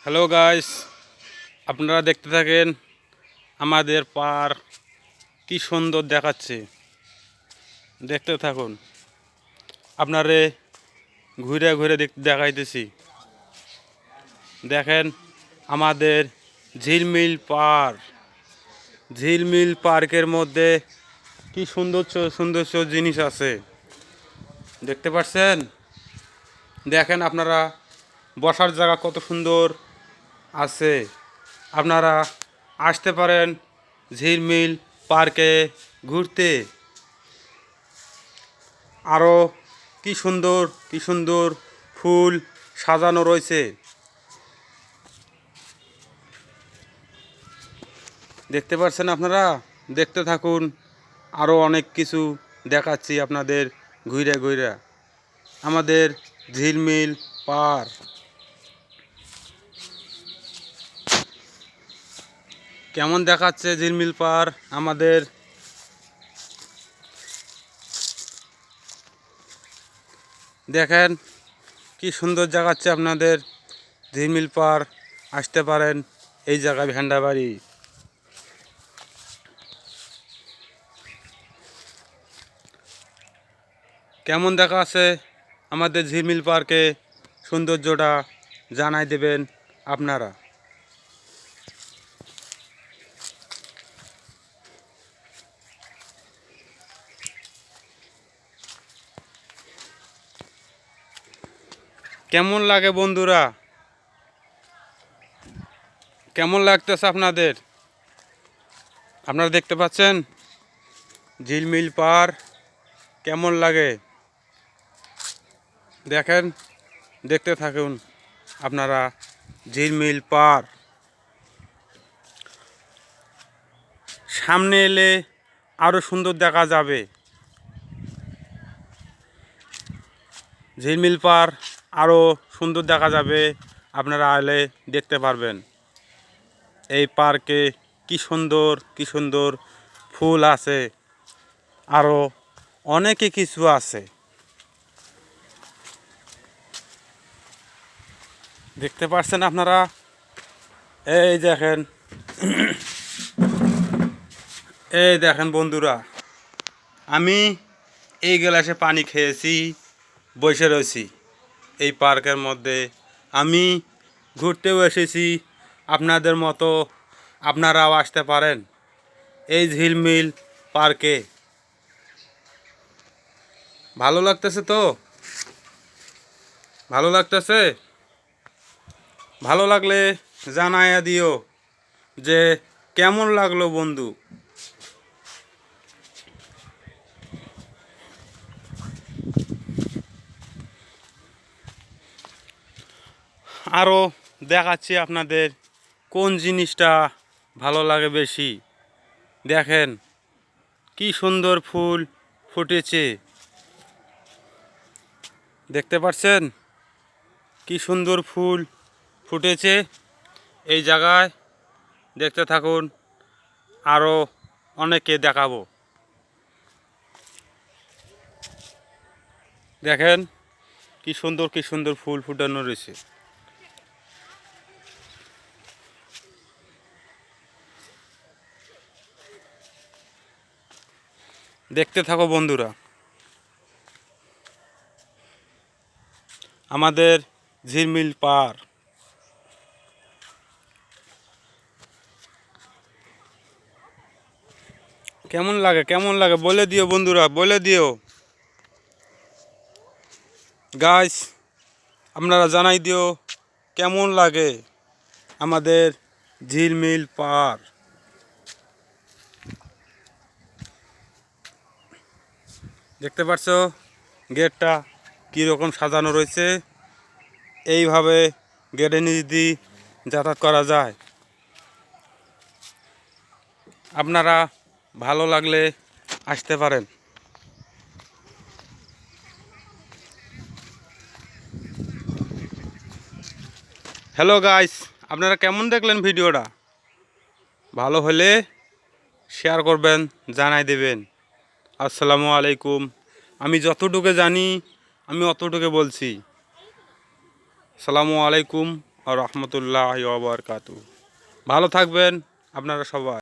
Hello guys, আপনারা দেখতে থাকেন আমাদের পার্ক কি সুন্দর দেখাচ্ছে। দেখতে থাকুন, আপনারে ঘুরে ঘুরে দেখাইতেছি। দেখেন আমাদের ঝিলমিল পার্ক। ঝিলমিল পার্কের মধ্যে কি সুন্দর সুন্দর জিনিস আছে, দেখতে পাচ্ছেন? দেখেন আপনারা, বসার জায়গা কত সুন্দর আছে। আপনারা আসতে পারেন ঝিলমিল পার্কে ঘুরতে। আরও কি সুন্দর ফুল সাজানো রয়েছে, দেখতে পাচ্ছেন আপনারা? দেখতে থাকুন, আরও অনেক কিছু দেখাচ্ছি আপনাদের ঘুরে ঘুরে আমাদের ঝিলমিল পার্ক। কেমন দেখাচ্ছে ঝিলমিল পার্ক আমাদের? দেখেন কি সুন্দর দেখাচ্ছে আপনাদের ঝিলমিল পার্ক। আসতে পারেন এই জায়গায়, ভেন্ডাবাড়ি। কেমন দেখাচ্ছে আমাদের ঝিলমিল পার্কে সৌন্দর্যটা জানাই দেবেন আপনারা। কেমন লাগে বন্ধুরা? কেমন লাগতেছে আপনাদের? আপনারা দেখতে পাচ্ছেন ঝিলমিল পার্ক কেমন লাগে? দেখেন, দেখতে থাকুন আপনারা ঝিলমিল পার্ক। সামনে এলে আরও সুন্দর দেখা যাবে। ঝিলমিল পার্ক আরও সুন্দর দেখা যাবে, আপনারা এলে দেখতে পারবেন। এই পার্কে কি সুন্দর ফুল আছে, আরও অনেকে কিছু আছে, দেখতে পাচ্ছেন আপনারা? এই দেখেন, এই দেখেন বন্ধুরা, আমি এই গ্লাসে পানি খেয়েছি, বসে রয়েছি এই পার্কের মধ্যে। আমি ঘুরতেও এসেছি আপনাদের মতো, আপনারাও আসতে পারেন এই ঝিলমিল পার্কে। ভালো লাগতেছে তো? ভালো লাগতেছে? ভালো লাগলে জানাইয়া দিও যে কেমন লাগলো বন্ধু। আরও দেখাচ্ছি আপনাদের কোন জিনিসটা ভালো লাগে বেশি। দেখেন কি সুন্দর ফুল ফুটেছে, দেখতে পাচ্ছেন? কি সুন্দর ফুল ফুটেছে এই জায়গায়। দেখতে থাকুন, আরও অনেকে দেখাবো। দেখেন কি সুন্দর ফুল ফুটানো রয়েছে। দেখতে থাকো বন্ধুরা আমাদের ঝিলমিল পার্ক। কেমন লাগে বলে দিও বন্ধুরা, বলে দিও গাইস। আপনারা জানাই দিও কেমন লাগে আমাদের ঝিলমিল পার্ক। দেখতে পাচ্ছ গেটটা কীরকম সাজানো রয়েছে। এইভাবে গেটের নিচ দিয়ে যাতায়াত করা যায়। আপনারা ভালো লাগলে আসতে পারেন। হ্যালো গাইস, আপনারা কেমন দেখলেন ভিডিওটা? ভালো হলে শেয়ার করবেন, জানাই দেবেন। আসসালামু আলাইকুম। আমি যতটুকু জানি আমি অতটুকু বলছি। আসসালামু আলাইকুম, ওয়া রাহমাতুল্লাহি ওয়া বারাকাতুহু। ভালো থাকবেন আপনারা সবাই।